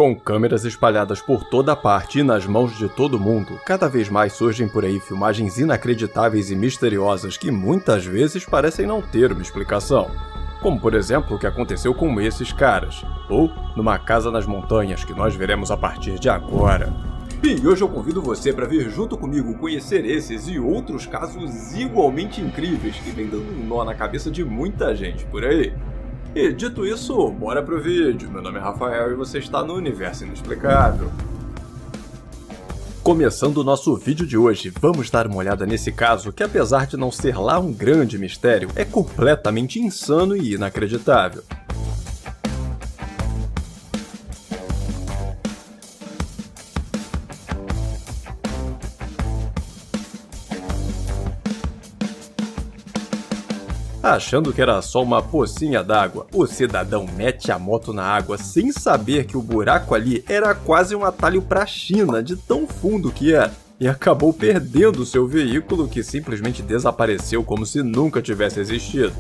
Com câmeras espalhadas por toda parte e nas mãos de todo mundo, cada vez mais surgem por aí filmagens inacreditáveis e misteriosas que muitas vezes parecem não ter uma explicação. Como por exemplo o que aconteceu com esses caras, ou numa casa nas montanhas que nós veremos a partir de agora. E hoje eu convido você para vir junto comigo conhecer esses e outros casos igualmente incríveis que vem dando um nó na cabeça de muita gente por aí. E dito isso, bora pro vídeo. Meu nome é Rafael e você está no Universo Inexplicável. Começando o nosso vídeo de hoje, vamos dar uma olhada nesse caso que, apesar de não ser lá um grande mistério, é completamente insano e inacreditável. Achando que era só uma pocinha d'água, o cidadão mete a moto na água sem saber que o buraco ali era quase um atalho para a China, de tão fundo que era, e acabou perdendo seu veículo, que simplesmente desapareceu como se nunca tivesse existido.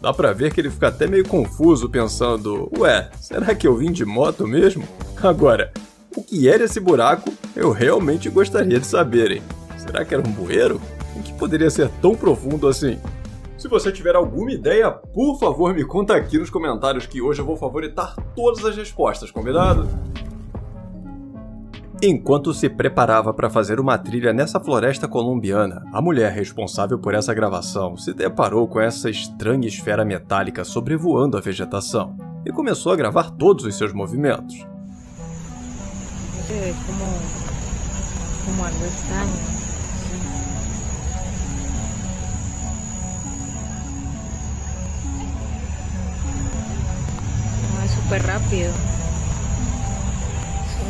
Dá pra ver que ele fica até meio confuso pensando, ué, será que eu vim de moto mesmo? Agora, o que era esse buraco? Eu realmente gostaria de saber, hein? Será que era um bueiro? O que poderia ser tão profundo assim? Se você tiver alguma ideia, por favor me conta aqui nos comentários que hoje eu vou favoritar todas as respostas, combinado? Enquanto se preparava para fazer uma trilha nessa floresta colombiana, a mulher responsável por essa gravação se deparou com essa estranha esfera metálica sobrevoando a vegetação e começou a gravar todos os seus movimentos. É como algo estranho. Súper rápido.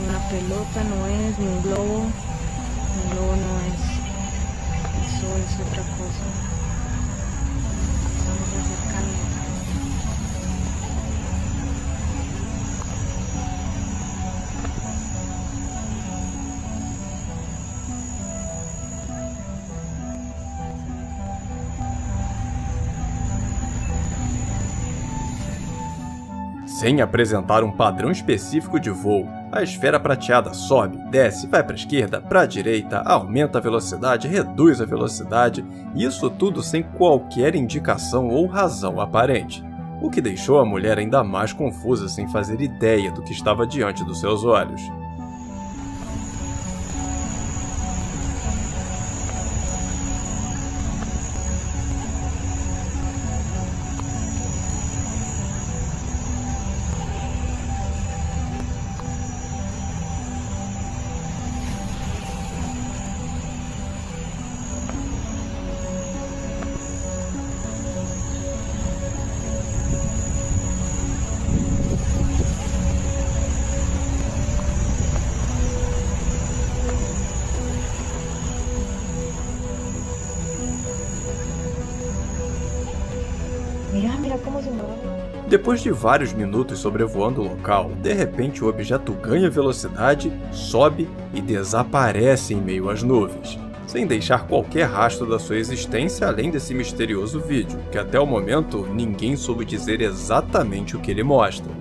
Una pelota no es, ni un globo no es. Eso es otra cosa. Estamos acercando. Sem apresentar um padrão específico de voo, a esfera prateada sobe, desce, vai para a esquerda, para a direita, aumenta a velocidade, reduz a velocidade, isso tudo sem qualquer indicação ou razão aparente, o que deixou a mulher ainda mais confusa sem fazer ideia do que estava diante dos seus olhos. Mira como se mueve. Depois de vários minutos sobrevoando o local, de repente o objeto ganha velocidade, sobe e desaparece em meio às nuvens, sem deixar qualquer rastro da sua existência além desse misterioso vídeo, que até o momento ninguém soube dizer exatamente o que ele mostra.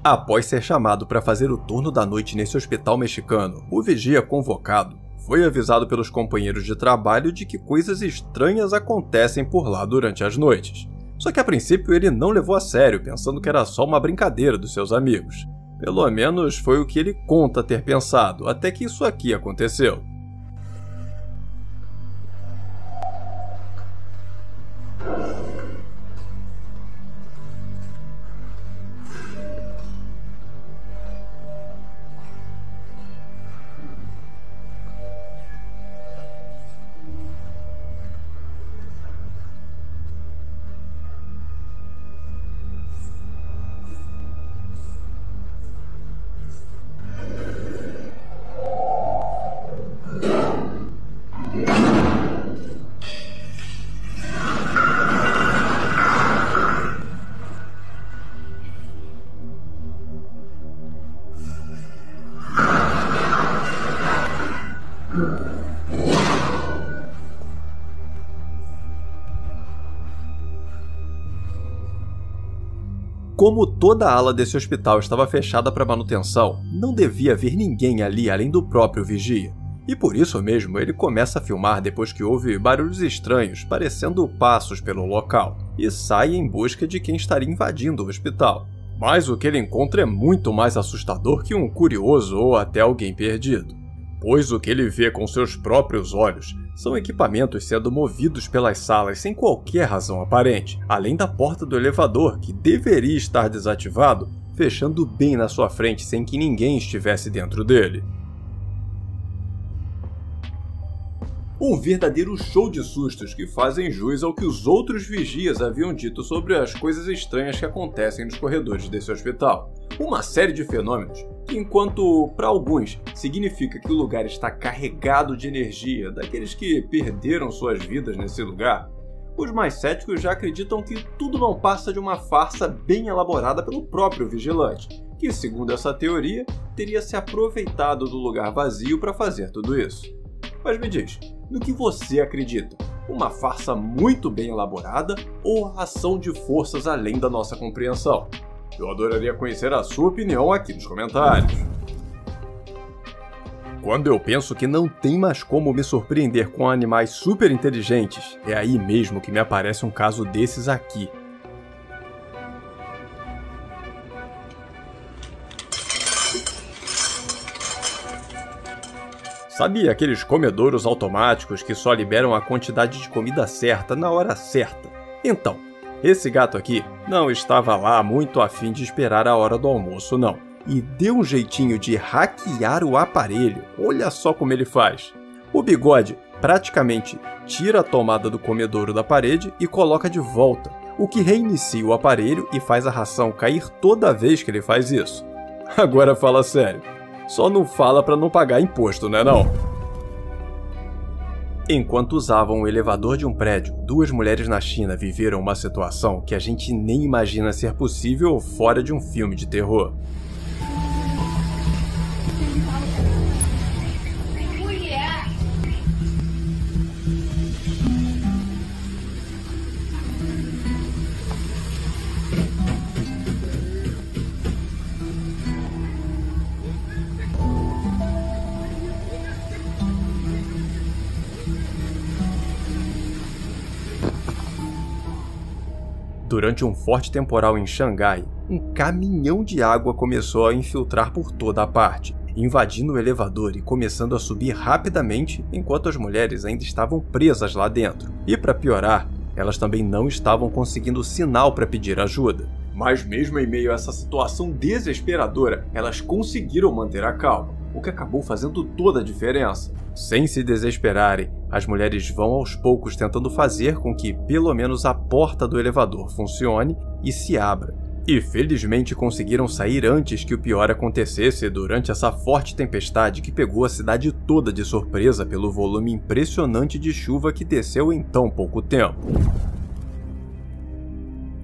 Após ser chamado para fazer o turno da noite nesse hospital mexicano, o vigia convocado foi avisado pelos companheiros de trabalho de que coisas estranhas acontecem por lá durante as noites. Só que a princípio ele não levou a sério, pensando que era só uma brincadeira dos seus amigos. Pelo menos foi o que ele conta ter pensado, até que isso aqui aconteceu. como toda a ala desse hospital estava fechada para manutenção, não devia haver ninguém ali além do próprio vigia. E por isso mesmo ele começa a filmar depois que ouve barulhos estranhos, parecendo passos pelo local, e sai em busca de quem estaria invadindo o hospital. Mas o que ele encontra é muito mais assustador que um curioso ou até alguém perdido. Pois o que ele vê com seus próprios olhos são equipamentos sendo movidos pelas salas sem qualquer razão aparente, além da porta do elevador, que deveria estar desativado, fechando bem na sua frente sem que ninguém estivesse dentro dele. Um verdadeiro show de sustos que fazem jus ao que os outros vigias haviam dito sobre as coisas estranhas que acontecem nos corredores desse hospital. Uma série de fenômenos que, enquanto para alguns significa que o lugar está carregado de energia daqueles que perderam suas vidas nesse lugar, os mais céticos já acreditam que tudo não passa de uma farsa bem elaborada pelo próprio vigilante, que, segundo essa teoria, teria se aproveitado do lugar vazio para fazer tudo isso. Mas me diz, no que você acredita? Uma farsa muito bem elaborada ou a ação de forças além da nossa compreensão? Eu adoraria conhecer a sua opinião aqui nos comentários. Quando eu penso que não tem mais como me surpreender com animais super inteligentes, é aí mesmo que me aparece um caso desses aqui. Sabe aqueles comedouros automáticos que só liberam a quantidade de comida certa na hora certa? Então, esse gato aqui não estava lá muito a fim de esperar a hora do almoço, não. E deu um jeitinho de hackear o aparelho. Olha só como ele faz. O Bigode praticamente tira a tomada do comedouro da parede e coloca de volta, o que reinicia o aparelho e faz a ração cair toda vez que ele faz isso. Agora fala sério. Só não fala para não pagar imposto, né não? Enquanto usavam o elevador de um prédio, duas mulheres na China viveram uma situação que a gente nem imagina ser possível fora de um filme de terror. Durante um forte temporal em Xangai, um caminhão de água começou a infiltrar por toda a parte, invadindo o elevador e começando a subir rapidamente enquanto as mulheres ainda estavam presas lá dentro. E para piorar, elas também não estavam conseguindo sinal para pedir ajuda. Mas mesmo em meio a essa situação desesperadora, elas conseguiram manter a calma, o que acabou fazendo toda a diferença. Sem se desesperarem, as mulheres vão aos poucos tentando fazer com que pelo menos a porta do elevador funcione e se abra. E felizmente conseguiram sair antes que o pior acontecesse durante essa forte tempestade que pegou a cidade toda de surpresa pelo volume impressionante de chuva que desceu em tão pouco tempo.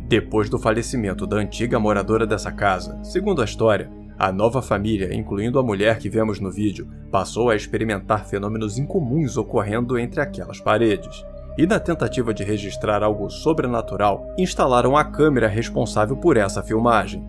Depois do falecimento da antiga moradora dessa casa, segundo a história, a nova família, incluindo a mulher que vemos no vídeo, passou a experimentar fenômenos incomuns ocorrendo entre aquelas paredes. E na tentativa de registrar algo sobrenatural, instalaram a câmera responsável por essa filmagem.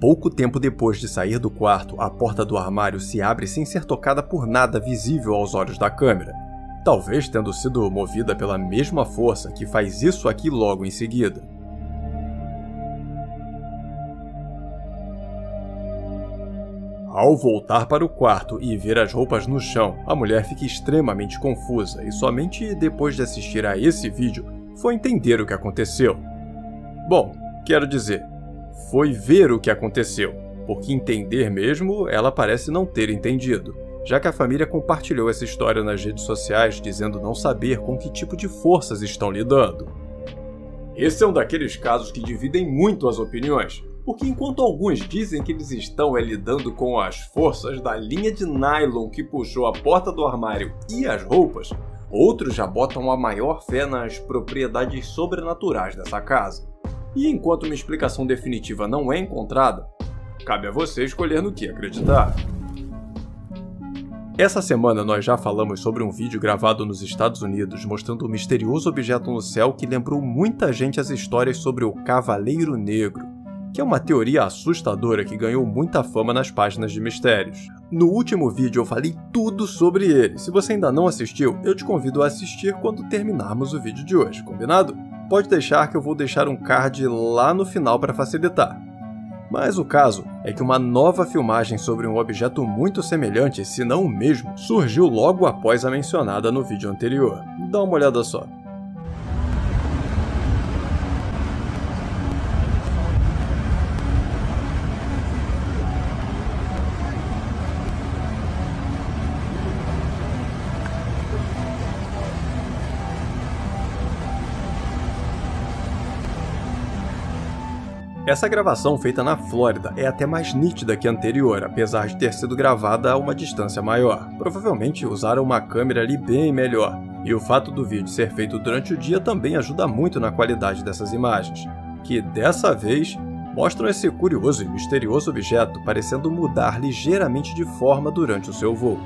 Pouco tempo depois de sair do quarto, a porta do armário se abre sem ser tocada por nada visível aos olhos da câmera. Talvez tendo sido movida pela mesma força que faz isso aqui logo em seguida. Ao voltar para o quarto e ver as roupas no chão, a mulher fica extremamente confusa e somente depois de assistir a esse vídeo foi entender o que aconteceu. Bom, quero dizer, foi ver o que aconteceu, porque entender mesmo ela parece não ter entendido, já que a família compartilhou essa história nas redes sociais dizendo não saber com que tipo de forças estão lidando. Esse é um daqueles casos que dividem muito as opiniões, porque enquanto alguns dizem que eles estão lidando com as forças da linha de nylon que puxou a porta do armário e as roupas, outros já botam a maior fé nas propriedades sobrenaturais dessa casa. E enquanto uma explicação definitiva não é encontrada, cabe a você escolher no que acreditar. Essa semana nós já falamos sobre um vídeo gravado nos Estados Unidos mostrando um misterioso objeto no céu que lembrou muita gente as histórias sobre o Cavaleiro Negro, que é uma teoria assustadora que ganhou muita fama nas páginas de mistérios. No último vídeo eu falei tudo sobre ele. Se você ainda não assistiu, eu te convido a assistir quando terminarmos o vídeo de hoje, combinado? Pode deixar que eu vou deixar um card lá no final para facilitar. Mas o caso é que uma nova filmagem sobre um objeto muito semelhante, se não o mesmo, surgiu logo após a mencionada no vídeo anterior. Dá uma olhada só. Essa gravação feita na Flórida é até mais nítida que a anterior, apesar de ter sido gravada a uma distância maior. Provavelmente usaram uma câmera ali bem melhor, e o fato do vídeo ser feito durante o dia também ajuda muito na qualidade dessas imagens, que dessa vez mostram esse curioso e misterioso objeto parecendo mudar ligeiramente de forma durante o seu voo.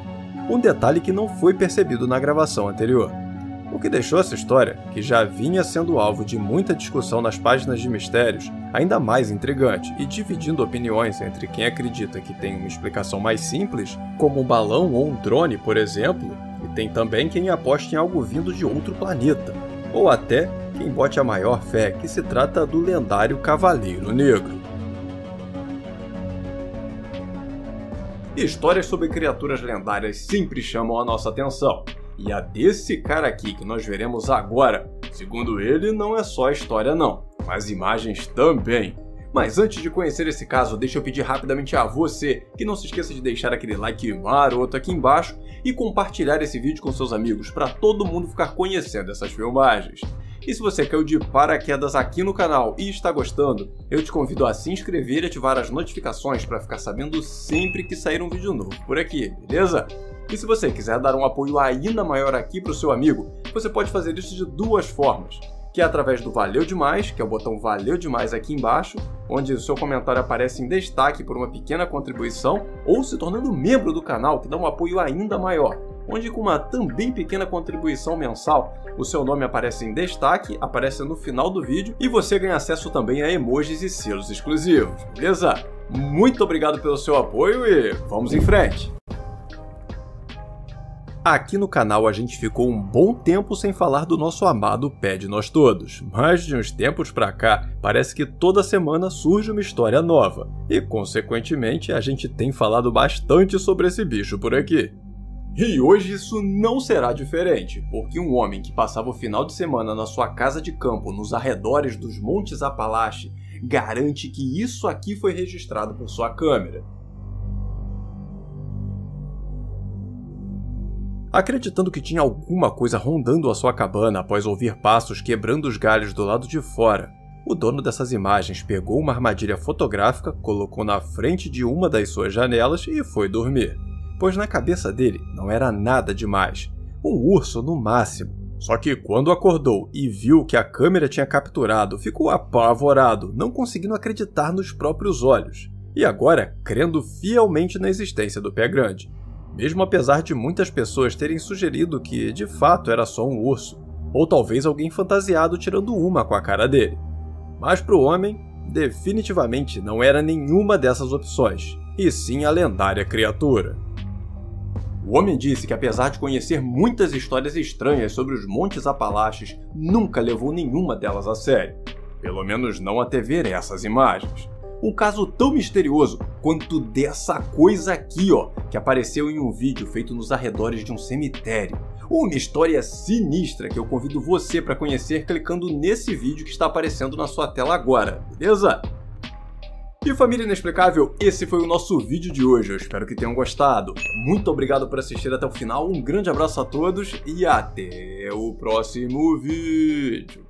Um detalhe que não foi percebido na gravação anterior. O que deixou essa história, que já vinha sendo alvo de muita discussão nas páginas de mistérios, ainda mais intrigante e dividindo opiniões entre quem acredita que tem uma explicação mais simples, como um balão ou um drone, por exemplo, e tem também quem aposta em algo vindo de outro planeta, ou até quem bote a maior fé que se trata do lendário Cavaleiro Negro. Histórias sobre criaturas lendárias sempre chamam a nossa atenção. E a desse cara aqui que nós veremos agora, segundo ele, não é só história não, mas imagens também. Mas antes de conhecer esse caso, deixa eu pedir rapidamente a você que não se esqueça de deixar aquele like maroto aqui embaixo e compartilhar esse vídeo com seus amigos para todo mundo ficar conhecendo essas filmagens. E se você caiu de paraquedas aqui no canal e está gostando, eu te convido a se inscrever e ativar as notificações para ficar sabendo sempre que sair um vídeo novo por aqui, beleza? E se você quiser dar um apoio ainda maior aqui para o seu amigo, você pode fazer isso de duas formas, que é através do Valeu Demais, que é o botão Valeu Demais aqui embaixo, onde o seu comentário aparece em destaque por uma pequena contribuição, ou se tornando membro do canal, que dá um apoio ainda maior, onde com uma também pequena contribuição mensal, o seu nome aparece em destaque, aparece no final do vídeo, e você ganha acesso também a emojis e selos exclusivos, beleza? Muito obrigado pelo seu apoio e vamos em frente! Aqui no canal a gente ficou um bom tempo sem falar do nosso amado Pé de Nós Todos, mas de uns tempos pra cá parece que toda semana surge uma história nova, e consequentemente a gente tem falado bastante sobre esse bicho por aqui. E hoje isso não será diferente, porque um homem que passava o final de semana na sua casa de campo nos arredores dos Montes Apalache garante que isso aqui foi registrado por sua câmera. Acreditando que tinha alguma coisa rondando a sua cabana após ouvir passos quebrando os galhos do lado de fora, o dono dessas imagens pegou uma armadilha fotográfica, colocou na frente de uma das suas janelas e foi dormir, pois na cabeça dele não era nada demais, um urso no máximo. Só que quando acordou e viu o que a câmera tinha capturado, ficou apavorado, não conseguindo acreditar nos próprios olhos, e agora crendo fielmente na existência do pé grande. Mesmo apesar de muitas pessoas terem sugerido que, de fato, era só um urso, ou talvez alguém fantasiado tirando uma com a cara dele. Mas para o homem, definitivamente não era nenhuma dessas opções, e sim a lendária criatura. O homem disse que apesar de conhecer muitas histórias estranhas sobre os Montes Apalaches, nunca levou nenhuma delas a sério, pelo menos não até ver essas imagens. Um caso tão misterioso quanto dessa coisa aqui, ó, que apareceu em um vídeo feito nos arredores de um cemitério. Uma história sinistra que eu convido você para conhecer clicando nesse vídeo que está aparecendo na sua tela agora, beleza? E família inexplicável, esse foi o nosso vídeo de hoje, eu espero que tenham gostado. Muito obrigado por assistir até o final, um grande abraço a todos e até o próximo vídeo.